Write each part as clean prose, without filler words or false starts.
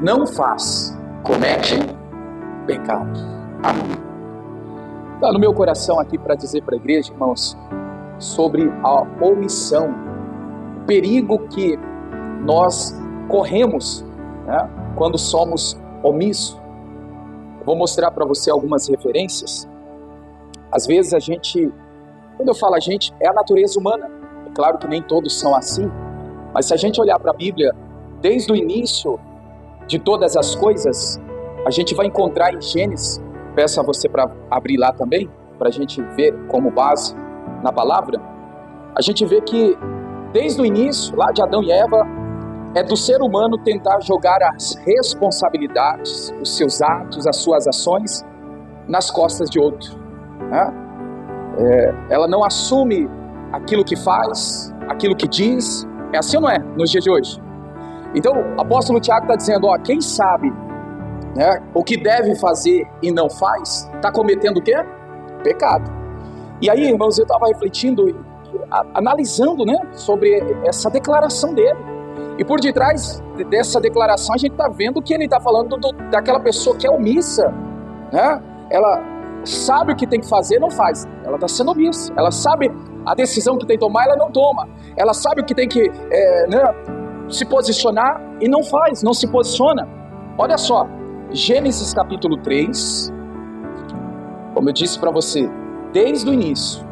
não faz, comete pecado. Amém. Está no meu coração aqui para dizer para a igreja, irmãos, sobre a omissão, o perigo que nós corremos, né, quando somos omissos. Vou mostrar para você algumas referências. Às vezes a gente, quando eu falo a gente, é a natureza humana. É claro que nem todos são assim, mas se a gente olhar para a Bíblia, desde o início de todas as coisas, a gente vai encontrar em Gênesis, peço a você para abrir lá também, para a gente ver como base na palavra, a gente vê que desde o início, lá de Adão e Eva, é do ser humano tentar jogar as responsabilidades, os seus atos, as suas ações, nas costas de outro, né? Ela não assume aquilo que faz, aquilo que diz. É assim ou não é, nos dias de hoje? Então, o apóstolo Tiago está dizendo, ó, quem sabe, né, o que deve fazer e não faz, está cometendo o quê? Pecado. E aí, irmãos, eu estava refletindo, analisando, né, sobre essa declaração dele. E por detrás dessa declaração, a gente está vendo que ele está falando daquela pessoa que é omissa, né? Ela sabe o que tem que fazer, não faz. Ela está sendo omissa. Ela sabe a decisão que tem que tomar, ela não toma. Ela sabe o que tem que se posicionar e não faz, não se posiciona. Olha só, Gênesis capítulo 3, como eu disse para você, desde o início,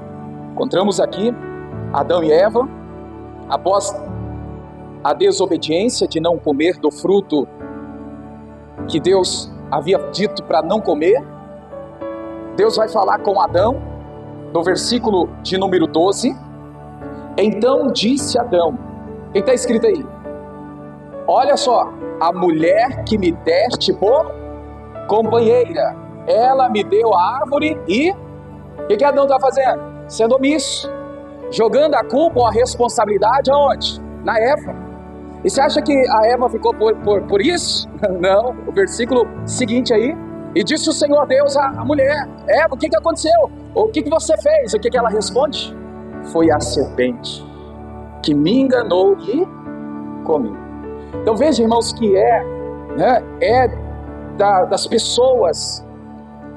encontramos aqui Adão e Eva, após a desobediência de não comer do fruto que Deus havia dito para não comer. Deus vai falar com Adão, no versículo de número 12, então disse Adão, quem está escrito aí? Olha só, a mulher que me deste por companheira, ela me deu a árvore e o que Adão está fazendo? Sendo omisso, jogando a culpa ou a responsabilidade aonde? Na Eva. E você acha que a Eva ficou por isso? Não, o versículo seguinte aí, e disse o Senhor Deus à mulher, Eva, o que aconteceu? O que você fez? O que ela responde? Foi a serpente que me enganou e comi. Então veja, irmãos, que das pessoas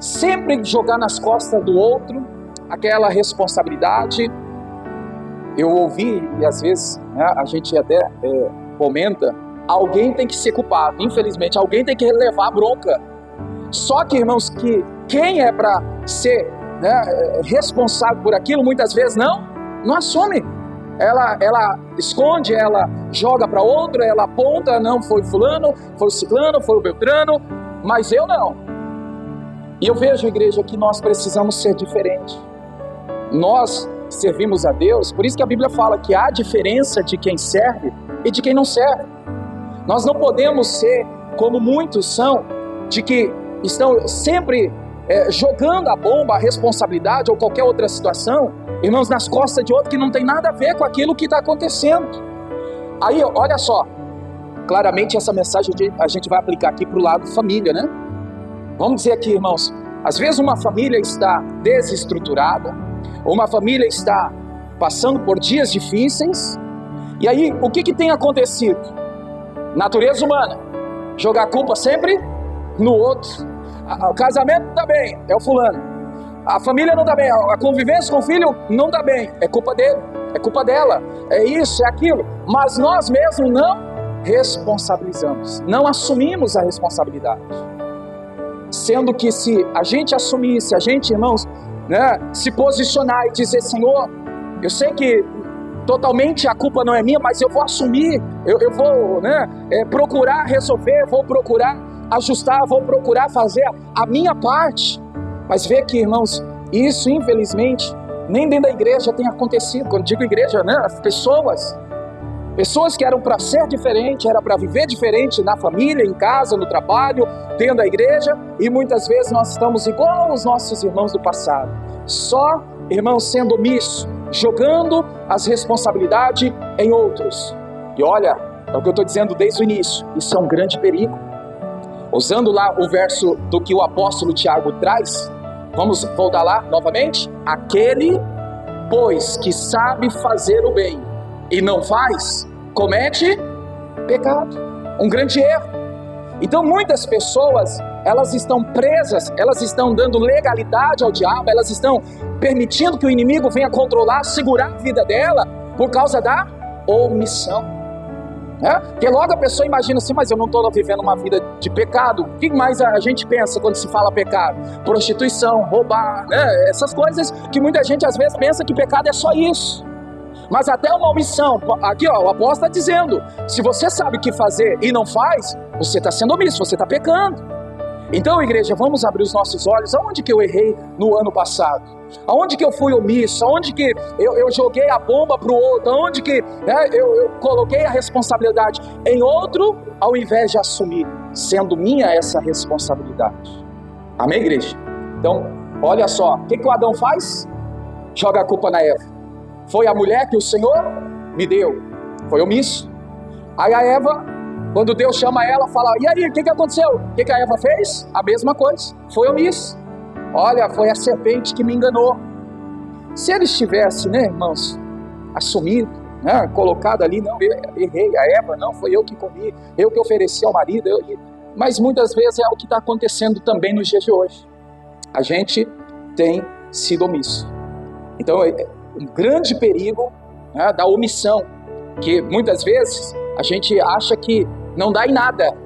sempre jogar nas costas do outro aquela responsabilidade. Eu ouvi, e às vezes a gente até comenta, alguém tem que ser culpado, infelizmente, alguém tem que levar a bronca. Só que, irmãos, que quem é para ser responsável por aquilo, muitas vezes não assume. Ela esconde, ela joga para outro, ela aponta, não, foi fulano, foi o ciclano, foi o beltrano, mas eu não. E eu vejo, igreja, que nós precisamos ser diferentes. Nós servimos a Deus, por isso que a Bíblia fala que há diferença de quem serve e de quem não serve. Nós não podemos ser como muitos são, de que estão sempre jogando a bomba, a responsabilidade ou qualquer outra situação, irmãos, nas costas de outro que não tem nada a ver com aquilo que está acontecendo. Aí, olha só, claramente essa mensagem a gente vai aplicar aqui para o lado família, né? Vamos dizer aqui, irmãos, às vezes uma família está desestruturada, uma família está passando por dias difíceis, e aí o que tem acontecido? Natureza humana, jogar a culpa sempre no outro. O casamento não está bem, é o fulano. A família não está bem, a convivência com o filho não está bem, é culpa dele, é culpa dela, é isso, é aquilo. Mas nós mesmos não responsabilizamos, não assumimos a responsabilidade. Sendo que se a gente assumir, se a gente, irmãos, se posicionar e dizer, Senhor, eu sei que totalmente a culpa não é minha, mas eu vou assumir, eu vou procurar resolver, vou procurar ajustar, vou procurar fazer a minha parte. Mas vê que, irmãos, isso infelizmente nem dentro da igreja tem acontecido. Quando digo igreja, as pessoas que eram para ser diferente, era para viver diferente na família, em casa, no trabalho, dentro da igreja, e muitas vezes nós estamos igual aos nossos irmãos do passado, só, irmãos, sendo omisso, jogando as responsabilidades em outros. E olha, é o que eu estou dizendo desde o início, isso é um grande perigo. Usando lá o verso do que o apóstolo Tiago traz, vamos voltar lá novamente? Aquele, pois, que sabe fazer o bem e não faz, comete pecado, um grande erro. Então muitas pessoas, elas estão presas, elas estão dando legalidade ao diabo, elas estão permitindo que o inimigo venha controlar, segurar a vida dela, por causa da omissão. Porque logo a pessoa imagina assim, mas eu não estou vivendo uma vida de pecado. O que mais a gente pensa quando se fala pecado? Prostituição, roubar, essas coisas que muita gente às vezes pensa que pecado é só isso. Mas até uma omissão, aqui ó, o apóstolo está dizendo, se você sabe o que fazer e não faz, você está sendo omisso, você está pecando. Então, igreja, vamos abrir os nossos olhos. Aonde que eu errei no ano passado? Aonde que eu fui omisso? Aonde que eu joguei a bomba para o outro? Aonde que eu coloquei a responsabilidade em outro, ao invés de assumir, sendo minha essa responsabilidade? Amém, igreja? Então, olha só, o que o Adão faz? Joga a culpa na Eva. Foi a mulher que o Senhor me deu. Foi omisso. Aí a Eva, quando Deus chama ela, fala, e aí, o que aconteceu? O que a Eva fez? A mesma coisa. Foi omisso. Olha, foi a serpente que me enganou. Se eles tivessem, irmãos, assumido, colocado ali, não, eu errei, a Eva, não, foi eu que comi, eu que ofereci ao marido. Mas muitas vezes é o que está acontecendo também nos dias de hoje. A gente tem sido omisso. Então, um grande perigo da omissão, que muitas vezes a gente acha que não dá em nada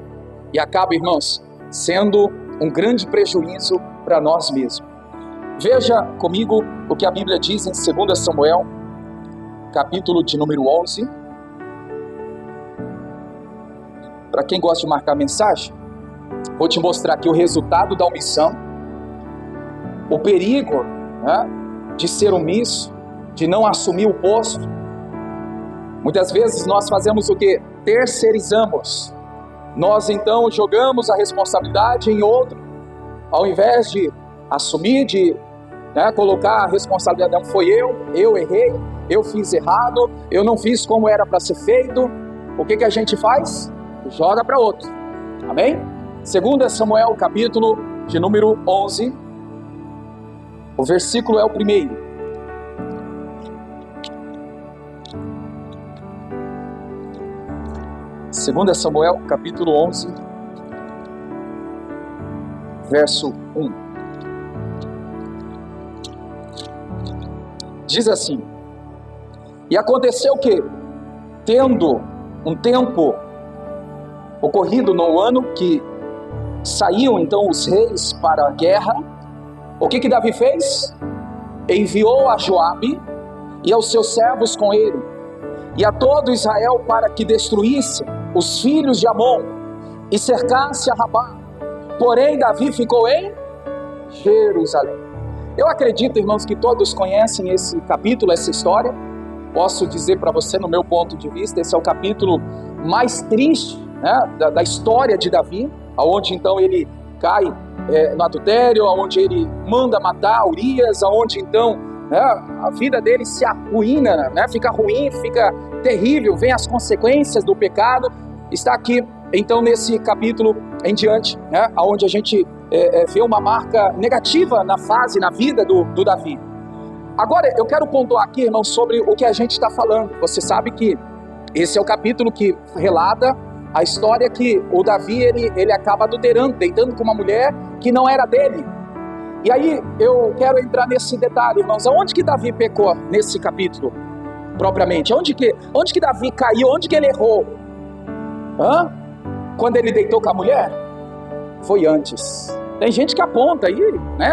e acaba, irmãos, sendo um grande prejuízo para nós mesmos. Veja comigo o que a Bíblia diz em 2 Samuel, capítulo de número 11. Para quem gosta de marcar mensagem, vou te mostrar aqui o resultado da omissão, o perigo de ser omisso, de não assumir o posto. Muitas vezes nós fazemos o que? Terceirizamos. Nós então jogamos a responsabilidade em outro, ao invés de assumir, de colocar a responsabilidade. Não, foi eu errei, eu fiz errado, eu não fiz como era para ser feito. O que a gente faz? Joga para outro. Amém? 2 Samuel, capítulo de número 11, o versículo é o primeiro. 2 Samuel, capítulo 11, verso 1. Diz assim: E aconteceu que, tendo um tempo ocorrido no ano que saíam então os reis para a guerra, o que Davi fez? Enviou a Joabe e aos seus servos com ele, e a todo Israel, para que destruísse os filhos de Amon e cercasse a Rabá. Porém Davi ficou em Jerusalém. Eu acredito, irmãos, que todos conhecem esse capítulo, essa história. Posso dizer para você, no meu ponto de vista, esse é o capítulo mais triste da história de Davi, onde então ele cai no adultério, onde ele manda matar Urias, onde então a vida dele se arruína, fica ruim, fica terrível, vem as consequências do pecado. Está aqui então nesse capítulo em diante, onde a gente vê uma marca negativa na vida do Davi. Agora eu quero pontuar aqui, irmão, sobre o que a gente está falando. Você sabe que esse é o capítulo que relata a história que o Davi ele acaba adulterando, deitando com uma mulher que não era dele. E aí eu quero entrar nesse detalhe, irmãos. Aonde que Davi pecou nesse capítulo propriamente? Onde que Davi caiu? Onde que ele errou? Quando ele deitou com a mulher? Foi antes. Tem gente que aponta aí,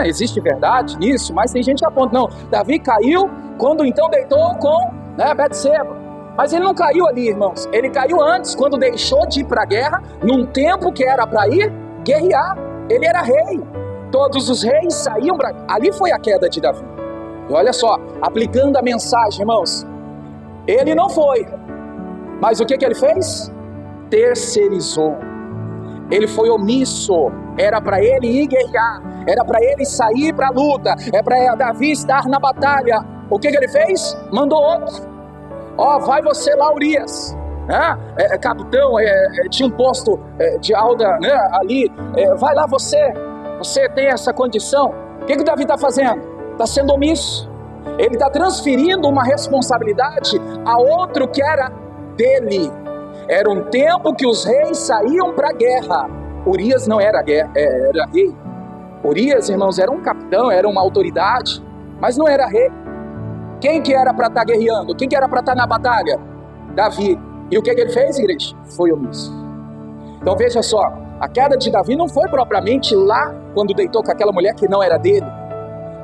existe verdade nisso, mas tem gente que aponta, não, Davi caiu quando então deitou com Betseba. Mas ele não caiu ali, irmãos. Ele caiu antes, quando deixou de ir para a guerra, num tempo que era para ir guerrear. Ele era rei. Todos os reis saíam para... Ali foi a queda de Davi. E olha só, aplicando a mensagem, irmãos. Ele não foi. Mas o que ele fez? Terceirizou. Ele foi omisso. Era para ele ir guerrear. Era para ele sair para a luta. É para Davi estar na batalha. O que ele fez? Mandou outro. Vai você lá, Urias. Capitão, tinha um posto de alda ali. Vai lá você. Você tem essa condição. O que o Davi está fazendo? Está sendo omisso. Ele está transferindo uma responsabilidade a outro que era dele. Era um tempo que os reis saíam para a guerra. Urias não era rei. Urias, irmãos, era um capitão, era uma autoridade, mas não era rei. Quem que era para estar guerreando? Quem que era para estar na batalha? Davi. E o que ele fez, igreja? Foi omisso. Então veja só, a queda de Davi não foi propriamente lá quando deitou com aquela mulher que não era dele.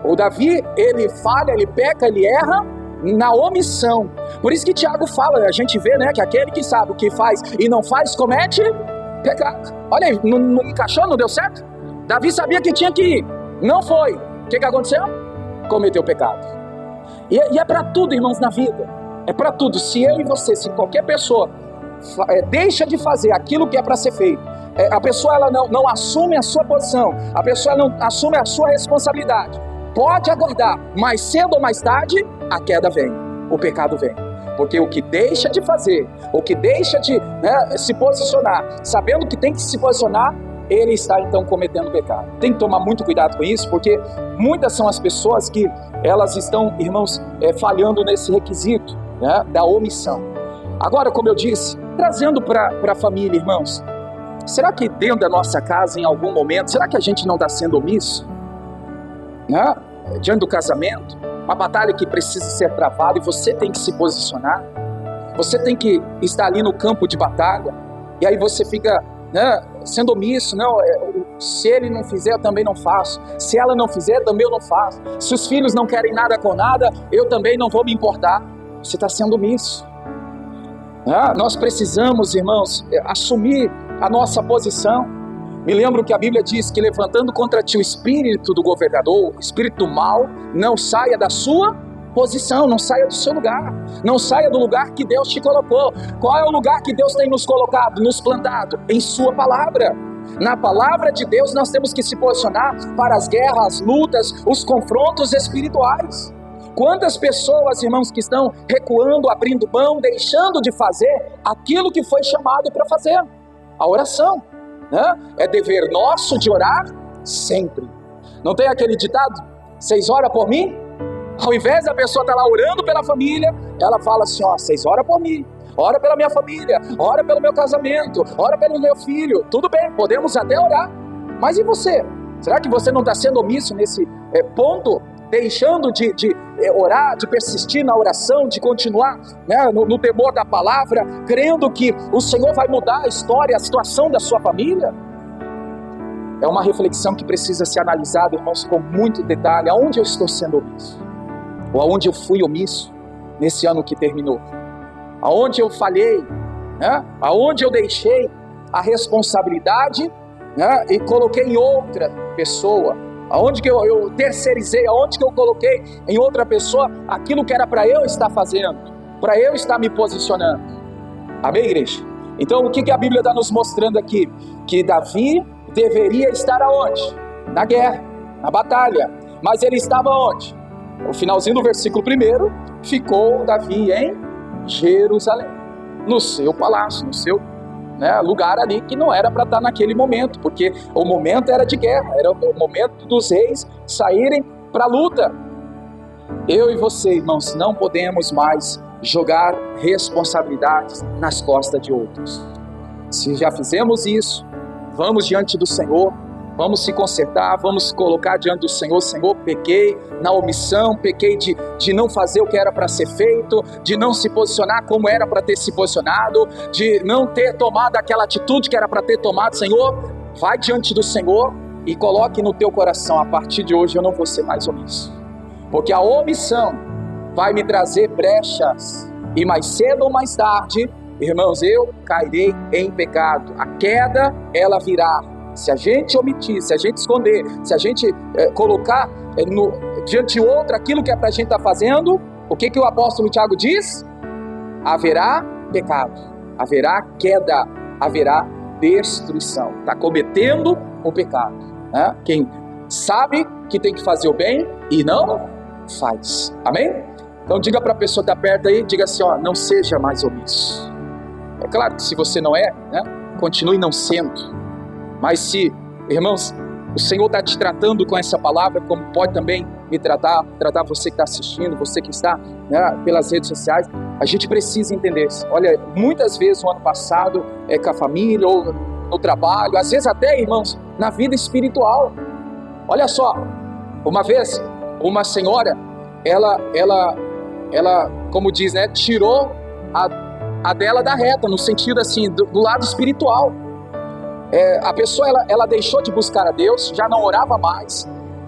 O Davi, ele falha, ele peca, ele erra na omissão. Por isso que Tiago fala, a gente vê, né, que aquele que sabe o que faz e não faz, comete pecado. Olha aí, não encaixou, não deu certo? Davi sabia que tinha que ir, não foi. O que aconteceu? Cometeu pecado. E é para tudo, irmãos, na vida. É para tudo. Se eu e você, se qualquer pessoa deixa de fazer aquilo que é para ser feito, a pessoa ela não assume a sua posição, a pessoa não assume a sua responsabilidade, pode aguardar, mais cedo ou mais tarde, a queda vem, o pecado vem. Porque o que deixa de fazer, o que deixa de se posicionar, sabendo que tem que se posicionar, ele está então cometendo pecado. Tem que tomar muito cuidado com isso, porque muitas são as pessoas que elas estão, irmãos, falhando nesse requisito, da omissão. Agora, como eu disse, trazendo para a família, irmãos, será que dentro da nossa casa, em algum momento, será que a gente não está sendo omisso? Diante do casamento, uma batalha que precisa ser travada e você tem que se posicionar, você tem que estar ali no campo de batalha, e aí você fica sendo omisso. Não, se ele não fizer, eu também não faço. Se ela não fizer, também eu não faço. Se os filhos não querem nada com nada, eu também não vou me importar. Você está sendo omisso. Nós precisamos, irmãos, assumir a nossa posição. Me lembro que a Bíblia diz que levantando contra ti o espírito do governador, o espírito do mal, não saia da sua posição, não saia do seu lugar, não saia do lugar que Deus te colocou. Qual é o lugar que Deus tem nos colocado, nos plantado? Em sua palavra. Na palavra de Deus nós temos que se posicionar para as guerras, as lutas, os confrontos espirituais. Quantas pessoas, irmãos, que estão recuando, abrindo mão, deixando de fazer aquilo que foi chamado para fazer? A oração, é dever nosso de orar sempre. Não tem aquele ditado? Vocês oram por mim? Ao invés da pessoa estar lá orando pela família, ela fala assim, vocês oram por mim, ora pela minha família, ora pelo meu casamento, ora pelo meu filho. Tudo bem, podemos até orar, mas e você? Será que você não está sendo omisso nesse ponto? Deixando de orar, de persistir na oração, de continuar no temor da palavra, crendo que o Senhor vai mudar a história, a situação da sua família? É uma reflexão que precisa ser analisada, irmãos, com muito detalhe. Aonde eu estou sendo omisso? Ou aonde eu fui omisso nesse ano que terminou? Aonde eu falhei? Aonde eu deixei a responsabilidade e coloquei em outra pessoa? Aonde que eu terceirizei, aonde que eu coloquei em outra pessoa aquilo que era para eu estar fazendo, para eu estar me posicionando? Amém, igreja? Então o que a Bíblia está nos mostrando aqui? Que Davi deveria estar aonde? Na guerra, na batalha. Mas ele estava onde? No finalzinho do versículo 1, ficou Davi em Jerusalém, no seu palácio, no seu lugar ali que não era para estar naquele momento, porque o momento era de guerra, era o momento dos reis saírem para a luta. Eu e você, irmãos, não podemos mais jogar responsabilidades nas costas de outros. Se já fizemos isso, vamos diante do Senhor, vamos se consertar, vamos colocar diante do Senhor. Senhor, pequei na omissão, pequei de não fazer o que era para ser feito, de não se posicionar como era para ter se posicionado, de não ter tomado aquela atitude que era para ter tomado. Senhor, vai diante do Senhor e coloque no teu coração, a partir de hoje eu não vou ser mais omisso, porque a omissão vai me trazer brechas, e mais cedo ou mais tarde, irmãos, eu cairei em pecado. A queda, ela virá. Se a gente omitir, se a gente esconder, se a gente colocar diante de outro aquilo que é para a gente estar fazendo, o que o apóstolo Tiago diz? Haverá pecado, haverá queda, haverá destruição. Está cometendo o pecado. Quem sabe que tem que fazer o bem e não faz. Amém? Então diga para a pessoa que está perto aí, diga assim, não seja mais omisso. É claro que se você não é, continue não sendo. Mas se, irmãos, o Senhor está te tratando com essa palavra, como pode também me tratar você que está assistindo, você que está pelas redes sociais, a gente precisa entender. Olha, muitas vezes no ano passado, com a família, ou no trabalho, às vezes até, irmãos, na vida espiritual. Olha só, uma vez, uma senhora, ela, como diz, né, tirou a dela da reta, no sentido assim, do lado espiritual. A pessoa, ela deixou de buscar a Deus, já não orava mais,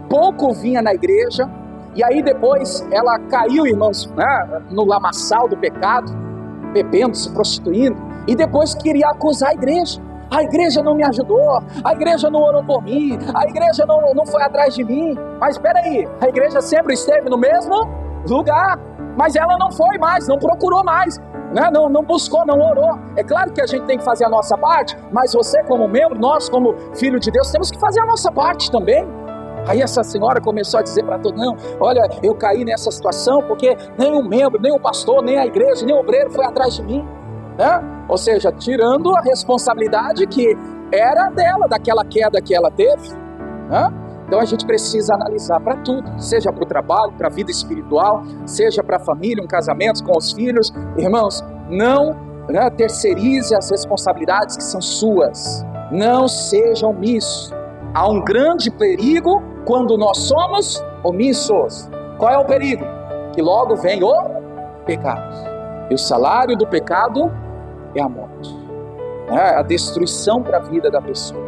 pouco vinha na igreja, e aí depois ela caiu, irmãos, né, no lamaçal do pecado, bebendo, se prostituindo, e depois queria acusar a igreja. A igreja não me ajudou, a igreja não orou por mim, a igreja não foi atrás de mim. Mas espera aí, a igreja sempre esteve no mesmo lugar, mas ela não foi mais, não procurou mais, né? Não buscou, não orou. É claro que a gente tem que fazer a nossa parte, mas você como membro, nós como filho de Deus, temos que fazer a nossa parte também. Aí essa senhora começou a dizer para todo mundo, olha, eu caí nessa situação porque nenhum membro, nem o pastor, nem a igreja, nem o obreiro foi atrás de mim, né? Ou seja, tirando a responsabilidade que era dela, daquela queda que ela teve, né? Então a gente precisa analisar para tudo, seja para o trabalho, para a vida espiritual, seja para a família, um casamento com os filhos. Irmãos, não terceirize as responsabilidades que são suas, não sejam omissos. Há um grande perigo quando nós somos omissos. Qual é o perigo? Que logo vem o pecado, e o salário do pecado é a morte, a destruição para a vida da pessoa.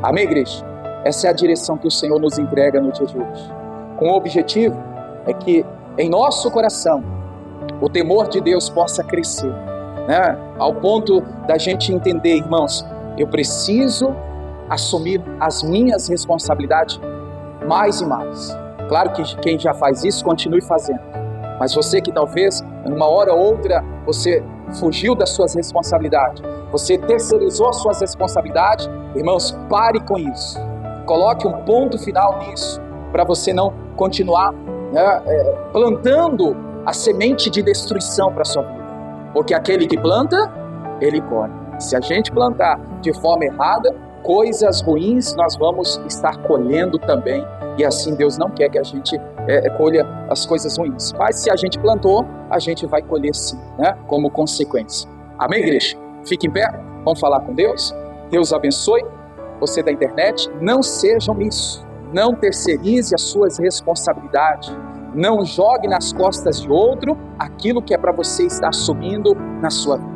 Amém, igreja? Essa é a direção que o Senhor nos entrega no dia de hoje, com o objetivo é que em nosso coração o temor de Deus possa crescer, né? Ao ponto da gente entender, irmãos, eu preciso assumir as minhas responsabilidades mais e mais. Claro que quem já faz isso, continue fazendo, mas você que talvez, uma hora ou outra, você fugiu das suas responsabilidades, você terceirizou as suas responsabilidades, irmãos, pare com isso, coloque um ponto final nisso, para você não continuar plantando a semente de destruição para a sua vida, porque aquele que planta, ele colhe. Se a gente plantar de forma errada, coisas ruins nós vamos estar colhendo também, e assim Deus não quer que a gente colha as coisas ruins, mas se a gente plantou, a gente vai colher sim, né, como consequência. Amém, igreja? Fique em pé, vamos falar com Deus. Deus abençoe você da internet. Não seja omisso, não terceirize as suas responsabilidades, não jogue nas costas de outro aquilo que é para você estar assumindo na sua vida.